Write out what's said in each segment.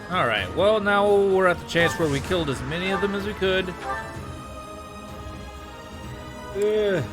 Alright, well, now we're at the chance where we killed as many of them as we could. Ugh.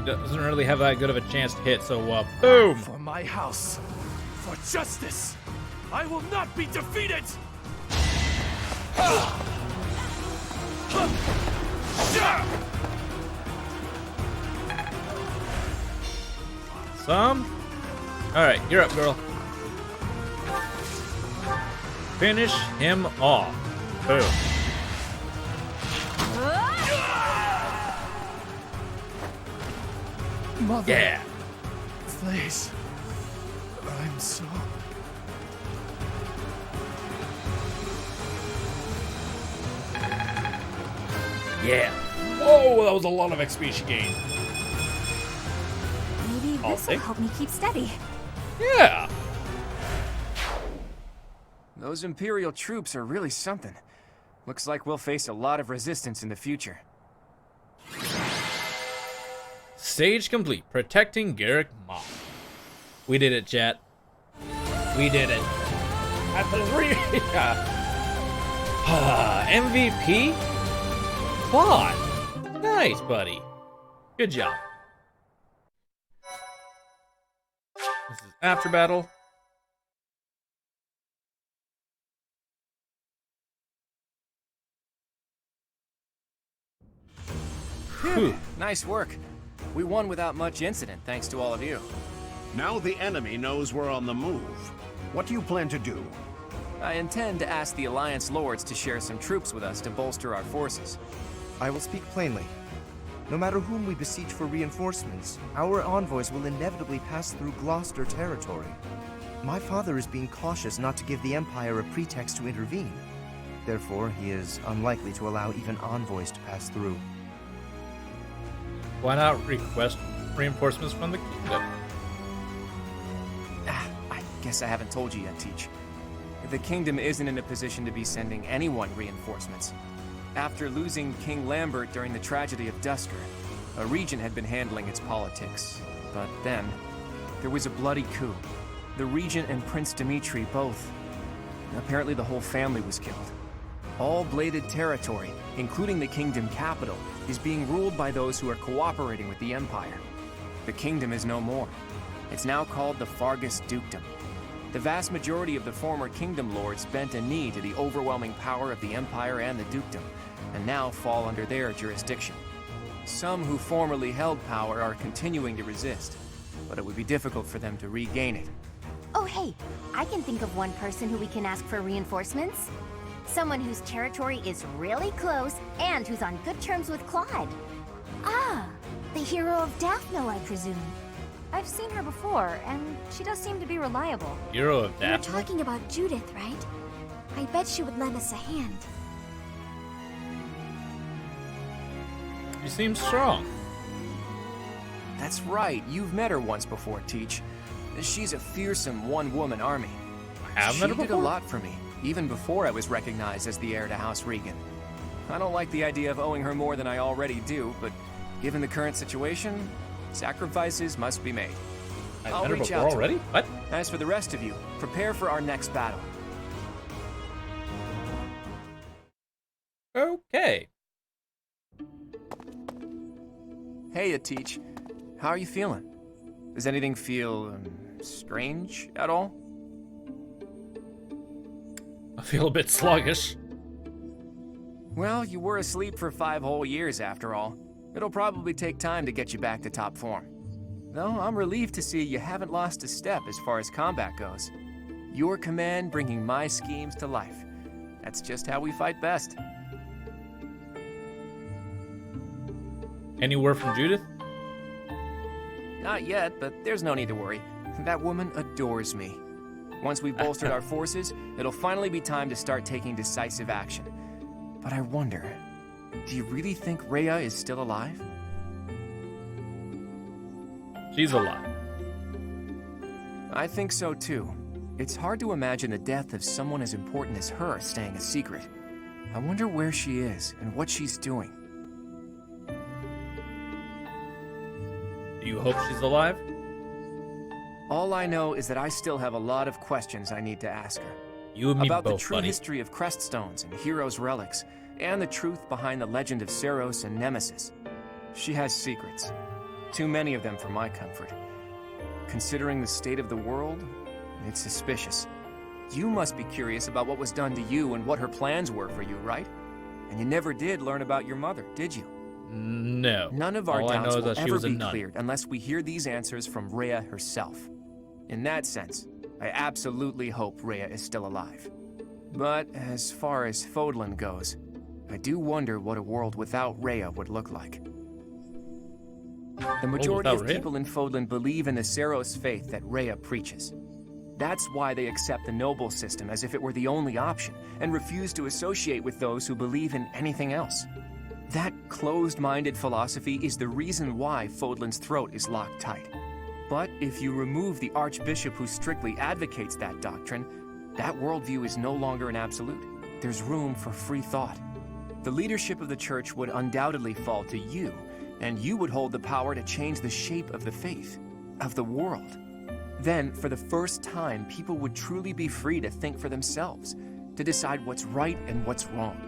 Doesn't really have that good of a chance to hit, so boom! For my house, for justice, I will not be defeated! Some? Alright, you're up, girl. Finish him off. Boom. Mother, Yeah. please. I'm so... Yeah. Oh, that was a lot of XP she gained. Maybe this will help me keep steady. Yeah. Those Imperial troops are really something. Looks like we'll face a lot of resistance in the future. Stage complete. Protecting Garrick Moth. We did it, chat. We did it. At the MVP? Claude. Nice, buddy. Good job. This is after battle. Phew. Nice work. We won without much incident, thanks to all of you. Now the enemy knows we're on the move. What do you plan to do? I intend to ask the Alliance Lords to share some troops with us to bolster our forces. I will speak plainly. No matter whom we besiege for reinforcements, our envoys will inevitably pass through Gloucester territory. My father is being cautious not to give the Empire a pretext to intervene. Therefore, he is unlikely to allow even envoys to pass through. Why not request reinforcements from the kingdom? I guess I haven't told you yet, Teach. The kingdom isn't in a position to be sending anyone reinforcements. After losing King Lambert during the tragedy of Dusker, a regent had been handling its politics. But then, there was a bloody coup. The regent and Prince Dimitri both. Apparently the whole family was killed. All bladed territory, including the kingdom capital, is being ruled by those who are cooperating with the Empire. The kingdom is no more. It's now called the Fargus Dukedom. The vast majority of the former kingdom lords bent a knee to the overwhelming power of the Empire and the Dukedom, and now fall under their jurisdiction. Some who formerly held power are continuing to resist, but it would be difficult for them to regain it. Oh hey, I can think of one person who we can ask for reinforcements. Someone whose territory is really close and who's on good terms with Claude. Ah, the hero of Daphne, I presume. I've seen her before, and she does seem to be reliable. Hero of You're Daphne? talking about Judith, right? I bet she would lend us a hand. She seems strong. That's right, you've met her once before, Teach. She's a fearsome one-woman army. I have met her She did a before? lot for me, even before I was recognized as the heir to House Regan. I don't like the idea of owing her more than I already do, but given the current situation, sacrifices must be made. I've I'll met her reach before out to already? her. What? As for the rest of you, prepare for our next battle. Okay. Hey, Teach. How are you feeling? Does anything feel strange at all? I feel a bit sluggish. Well, you were asleep for 5 whole years after all. It'll probably take time to get you back to top form. Though I'm relieved to see you haven't lost a step as far as combat goes. Your command bringing my schemes to life. That's just how we fight best. Any word from Judith? Not yet, but there's no need to worry. That woman adores me. Once we've bolstered our forces, it'll finally be time to start taking decisive action. But I wonder, do you really think Rhea is still alive? She's alive. I think so too. It's hard to imagine the death of someone as important as her staying a secret. I wonder where she is and what she's doing. Do you hope she's alive? All I know is that I still have a lot of questions I need to ask her. You and me About both, the true buddy. history of Creststones and Heroes' relics, and the truth behind the legend of Ceros and Nemesis. She has secrets. Too many of them for my comfort. Considering the state of the world, it's suspicious. You must be curious about what was done to you and what her plans were for you, right? And you never did learn about your mother, did you? No. None of our All I doubts know is will that she ever was a be nun. cleared unless we hear these answers from Rhea herself. In that sense, I absolutely hope Rhea is still alive. But as far as Fodlan goes, I do wonder what a world without Rhea would look like. The majority without of Rhea? people in Fodlan believe in the Ceros faith that Rhea preaches. That's why they accept the noble system as if it were the only option, and refuse to associate with those who believe in anything else. That closed-minded philosophy is the reason why Fodlan's throat is locked tight. But if you remove the archbishop who strictly advocates that doctrine, that worldview is no longer an absolute. There's room for free thought. The leadership of the church would undoubtedly fall to you, and you would hold the power to change the shape of the faith, of the world. Then, for the first time, people would truly be free to think for themselves, to decide what's right and what's wrong.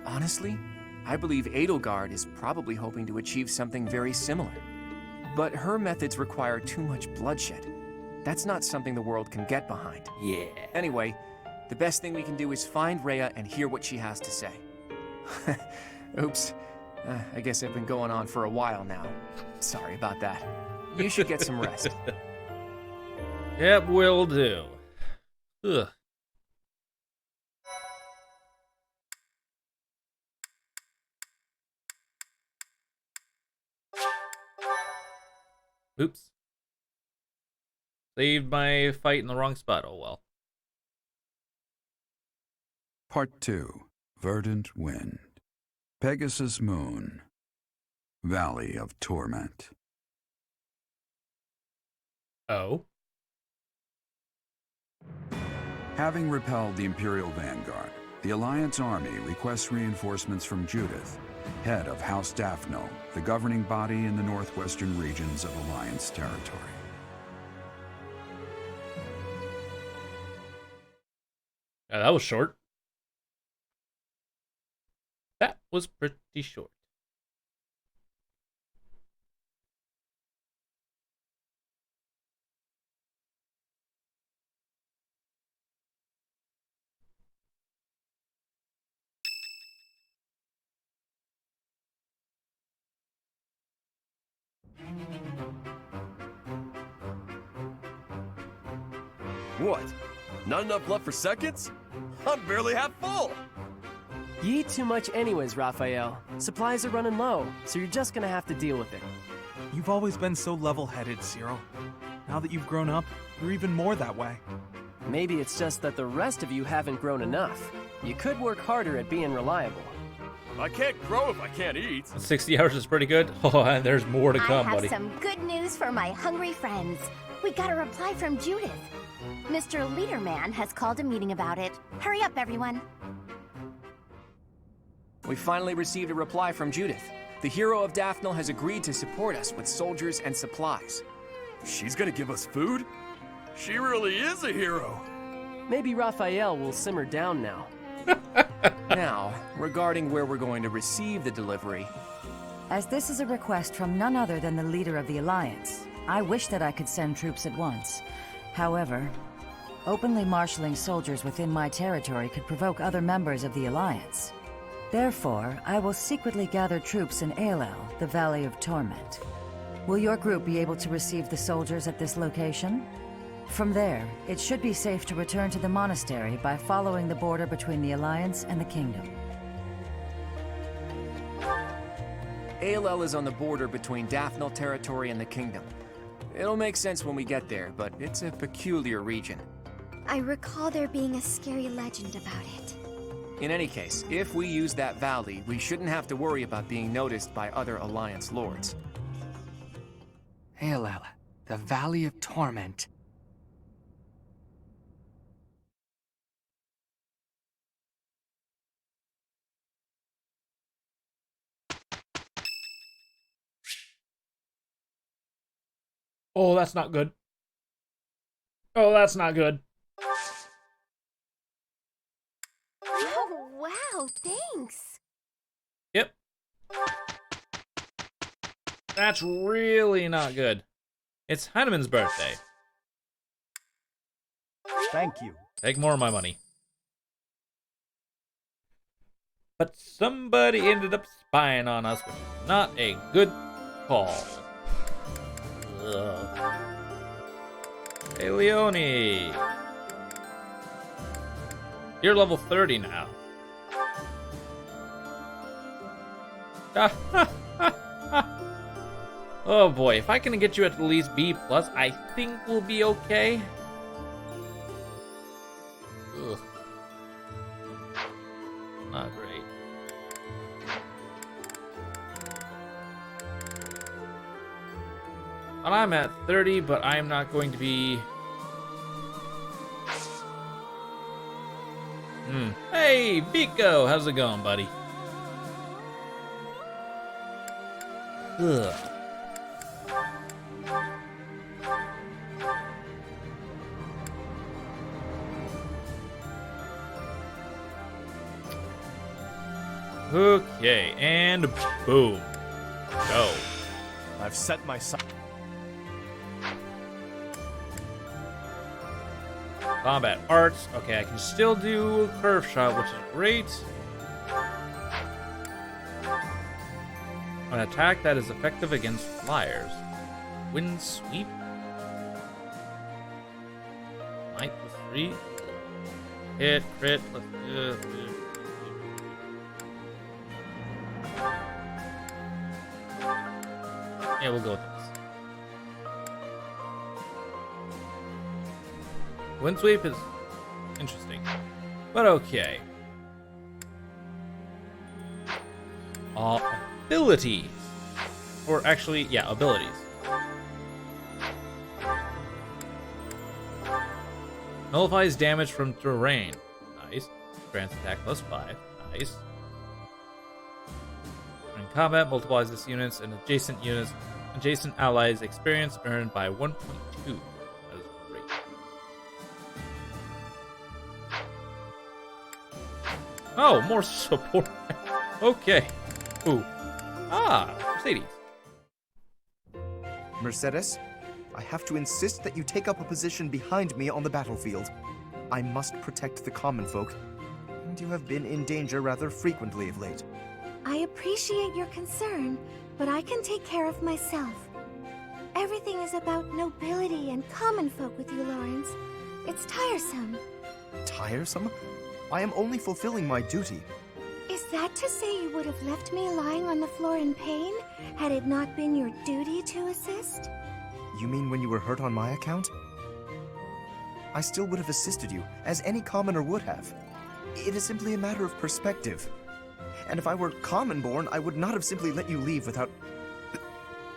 Honestly, I believe Edelgard is probably hoping to achieve something very similar. But her methods require too much bloodshed. That's not something the world can get behind. Yeah. Anyway, the best thing we can do is find Rhea and hear what she has to say. Oops. I guess I've been going on for a while now. Sorry about that. You should get some rest. Yep, will do. Ugh. Oops. Saved my fight in the wrong spot. Oh well. Part 2. Verdant Wind. Pegasus Moon. Valley of Torment. Oh. Having repelled the Imperial Vanguard, the Alliance army requests reinforcements from Judith, head of House Daphno, the governing body in the northwestern regions of Alliance territory. Yeah, that was short. That was pretty short. What? Not enough left for seconds? I'm barely half full! You eat too much anyways, Raphael. Supplies are running low, so you're just gonna have to deal with it. You've always been so level-headed, Cyril. Now that you've grown up, you're even more that way. Maybe it's just that the rest of you haven't grown enough. You could work harder at being reliable. I can't grow if I can't eat. 60 hours is pretty good. Oh, and there's more to I come, have buddy. some good news for my hungry friends. We got a reply from Judith. Mr. Leaderman has called a meeting about it. Hurry up, everyone. We finally received a reply from Judith. The hero of Daphnel has agreed to support us with soldiers and supplies. She's gonna give us food? She really is a hero. Maybe Raphael will simmer down now. Now, regarding where we're going to receive the delivery, As this is a request from none other than the leader of the Alliance, I wish that I could send troops at once. However, openly marshaling soldiers within my territory could provoke other members of the Alliance. Therefore, I will secretly gather troops in Aelel, the Valley of Torment. Will your group be able to receive the soldiers at this location? From there, it should be safe to return to the monastery by following the border between the Alliance and the Kingdom. Aelel is on the border between Daphnel territory and the Kingdom. It'll make sense when we get there, but it's a peculiar region. I recall there being a scary legend about it. In any case, if we use that valley, we shouldn't have to worry about being noticed by other Alliance lords. Aelel, the Valley of Torment. Oh, that's not good. Oh, that's not good. Oh, wow, thanks. Yep. That's really not good. It's Heinemann's birthday. Thank you. Take more of my money. But somebody ended up spying on us, which is not a good call. Ugh. Hey, Leone. You're level 30 now. Oh boy, if I can get you at least B+, I think we'll be okay. Ugh. Not great. And I'm at 30, but I'm not going to be... Hey, Vico, how's it going, buddy? Ugh. Okay, and boom. Go. I've set my sight. Combat arts. Okay, I can still do curve shot, which is great. An attack that is effective against flyers. Wind sweep. Might +3. Hit, crit, yeah, we'll go with this. Wind sweep is interesting, but okay. Abilities. Or actually, yeah, abilities. Nullifies damage from terrain. Nice. Grants attack +5. Nice. In combat, multiplies this units and adjacent allies' experience earned by 1.2. That is great. Oh, more support. Okay. Ooh. Ah, Mercedes. Mercedes, I have to insist that you take up a position behind me on the battlefield. I must protect the common folk, and you have been in danger rather frequently of late. I appreciate your concern, but I can take care of myself. Everything is about nobility and common folk with you, Lawrence. It's tiresome. Tiresome? I am only fulfilling my duty. Is that to say you would have left me lying on the floor in pain, had it not been your duty to assist? You mean when you were hurt on my account? I still would have assisted you, as any commoner would have. It is simply a matter of perspective. And if I were common-born, I would not have simply let you leave without...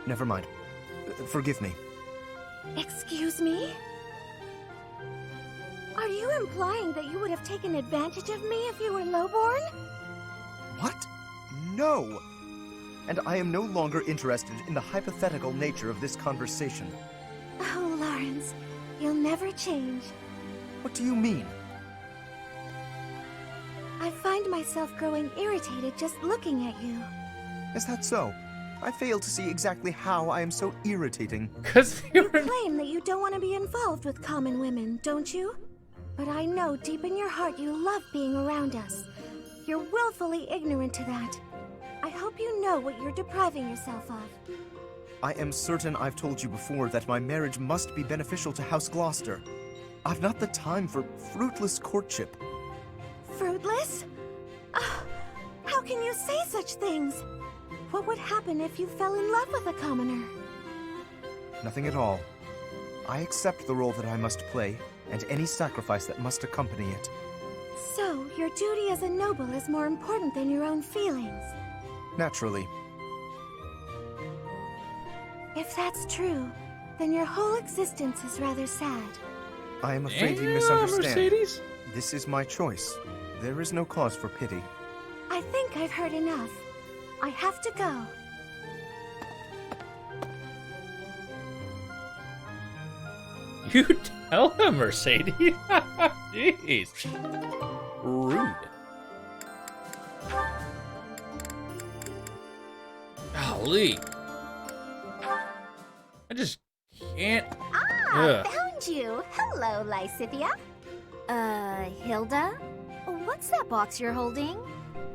Never mind. Forgive me. Excuse me? Are you implying that you would have taken advantage of me if you were lowborn? What? No! And I am no longer interested in the hypothetical nature of this conversation. Oh, Lawrence, you'll never change. What do you mean? I find myself growing irritated just looking at you. Is that so? I fail to see exactly how I am so irritating. You claim that you don't want to be involved with common women, don't you? But I know deep in your heart you love being around us. You're willfully ignorant to that. I hope you know what you're depriving yourself of. I am certain I've told you before that my marriage must be beneficial to House Gloucester. I've not the time for fruitless courtship. Fruitless? How can you say such things? What would happen if you fell in love with a commoner? Nothing at all. I accept the role that I must play, and any sacrifice that must accompany it. So, your duty as a noble is more important than your own feelings? Naturally. If that's true, then your whole existence is rather sad. I am afraid you misunderstand. Mercedes? This is my choice. There is no cause for pity. I think I've heard enough. I have to go. You tell him, Mercedes. Jeez. Rude. Golly. I just can't. Ah, found you. Hello, Lysithia. Hilda? What's that box you're holding?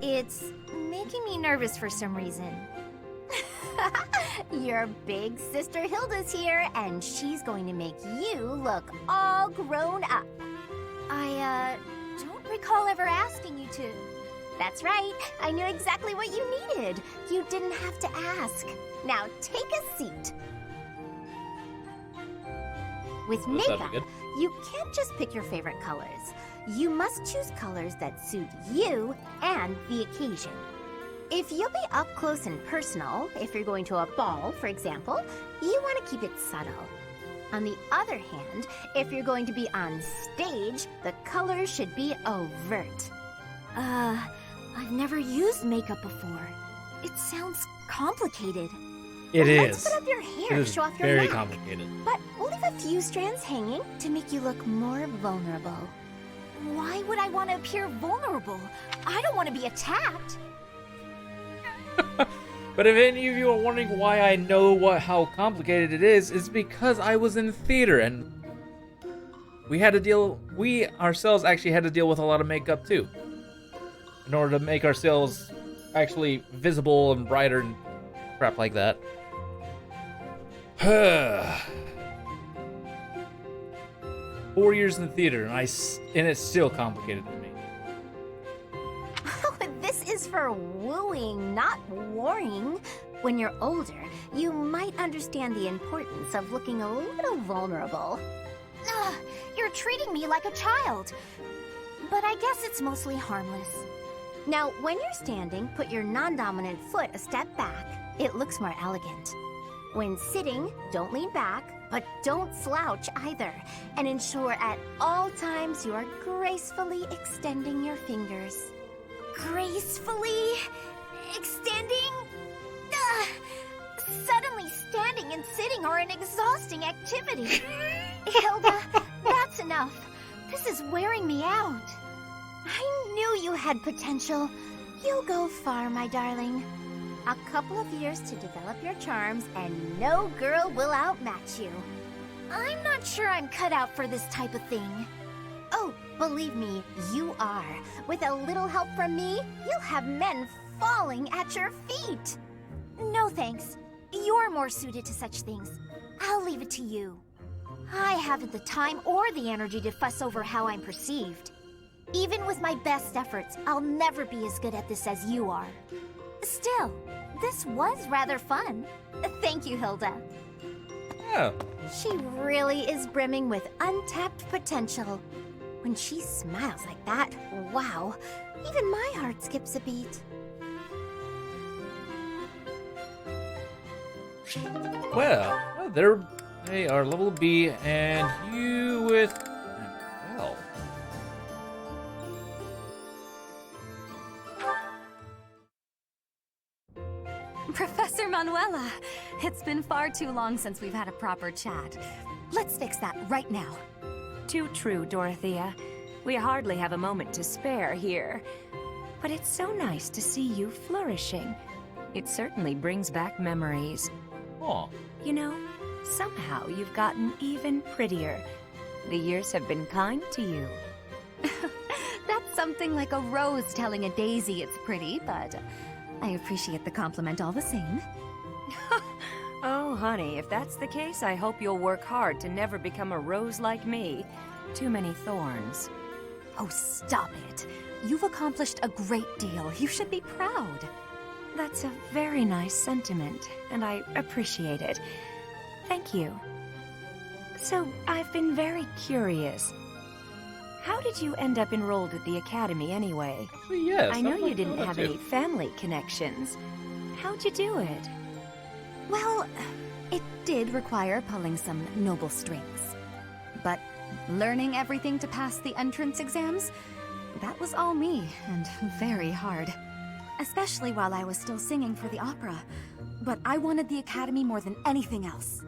It's making me nervous for some reason. Your big sister Hilda's here, and she's going to make you look all grown up. I, don't recall ever asking you to. That's right, I knew exactly what you needed. You didn't have to ask. Now take a seat. With makeup, you can't just pick your favorite colors. You must choose colors that suit you and the occasion. If you'll be up close and personal, if you're going to a ball, for example, you want to keep it subtle. On the other hand, if you're going to be on stage, the colors should be overt. I've never used makeup before. It sounds complicated. It is. Let's put up your hair, It is show off your very neck. complicated. But we'll leave a few strands hanging to make you look more vulnerable. Why would I want to appear vulnerable? I don't want to be attacked. But if any of you are wondering why I know how complicated it is, it's because I was in theater and we ourselves actually had to deal with a lot of makeup too. In order to make ourselves actually visible and brighter and crap like that. 4 years in the theater and it's still complicated to me. This is for wooing, not warring. When you're older, you might understand the importance of looking a little vulnerable. Ugh, you're treating me like a child. But I guess it's mostly harmless. Now, when you're standing, put your non-dominant foot a step back. It looks more elegant. When sitting, don't lean back, but don't slouch either. And ensure at all times you are gracefully extending your fingers. Gracefully extending? Suddenly standing and sitting are an exhausting activity. Hilda, that's enough. This is wearing me out. I knew you had potential. You'll go far, my darling. A couple of years to develop your charms, and no girl will outmatch you. I'm not sure I'm cut out for this type of thing. Oh, believe me, you are. With a little help from me, you'll have men falling at your feet. No thanks. You're more suited to such things. I'll leave it to you. I haven't the time or the energy to fuss over how I'm perceived. Even with my best efforts, I'll never be as good at this as you are. Still, this was rather fun. Thank you, Hilda. Oh. She really is brimming with untapped potential. When she smiles like that, wow, even my heart skips a beat. Well, they are level B, and you with well. Professor Manuela, it's been far too long since we've had a proper chat. Let's fix that right now. Too true, Dorothea. We hardly have a moment to spare here. But it's so nice to see you flourishing. It certainly brings back memories. Aw. You know, somehow you've gotten even prettier. The years have been kind to you. That's something like a rose telling a daisy it's pretty, but I appreciate the compliment all the same. Oh, honey, if that's the case, I hope you'll work hard to never become a rose like me. Too many thorns. Oh, stop it. You've accomplished a great deal. You should be proud. That's a very nice sentiment, and I appreciate it. Thank you. So, I've been very curious. How did you end up enrolled at the academy anyway? Yes, I know you didn't have any family connections. How'd you do it? Well, it did require pulling some noble strings. But learning everything to pass the entrance exams, that was all me, and very hard. Especially while I was still singing for the opera. But I wanted the academy more than anything else.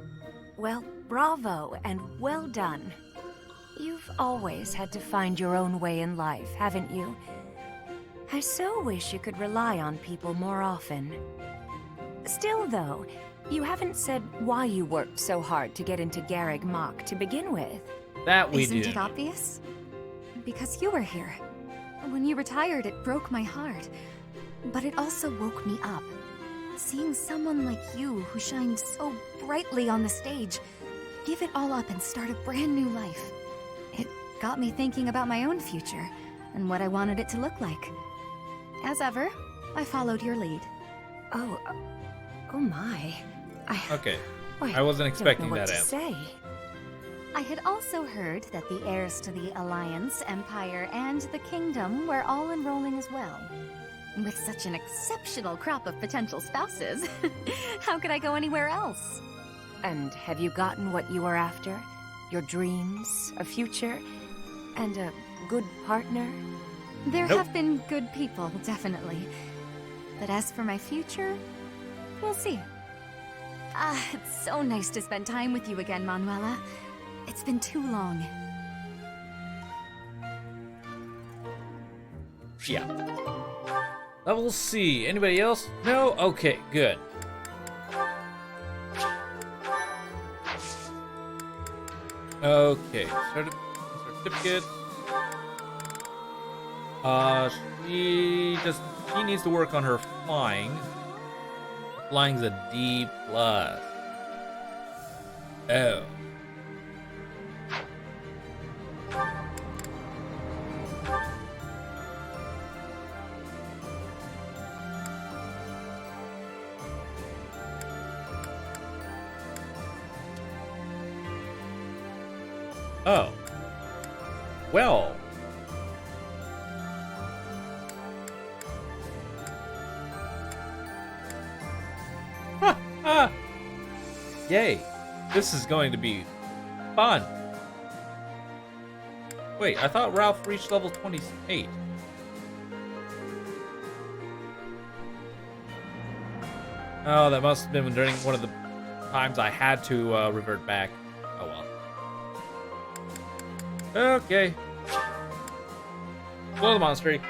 Well, bravo and well done. You've always had to find your own way in life, haven't you? I so wish you could rely on people more often. Still, though, you haven't said why you worked so hard to get into Garreg Mach to begin with. That we Isn't do. it obvious? Because you were here. When you retired, it broke my heart. But it also woke me up. Seeing someone like you, who shined so brightly on the stage, give it all up and start a brand new life. It got me thinking about my own future, and what I wanted it to look like. As ever, I followed your lead. Oh my. Okay. I wasn't expecting don't know what that to answer. say. I had also heard that the heirs to the Alliance, Empire, and the Kingdom were all enrolling as well. With such an exceptional crop of potential spouses, how could I go anywhere else? And have you gotten what you were after? Your dreams, a future, and a good partner? There Nope. have been good people, definitely. But as for my future, we'll see. Ah, it's so nice to spend time with you again, Manuela. It's been too long. Yeah. Level C. Anybody else? No? Okay, good. Okay, certificate. She needs to work on her flying. Flying's a D+. Oh. Oh. Well. Ha, ha. Yay. This is going to be fun. Wait, I thought Ralph reached level 28. Oh, that must have been during one of the times I had to revert back. Oh well. Okay. Blow the monastery.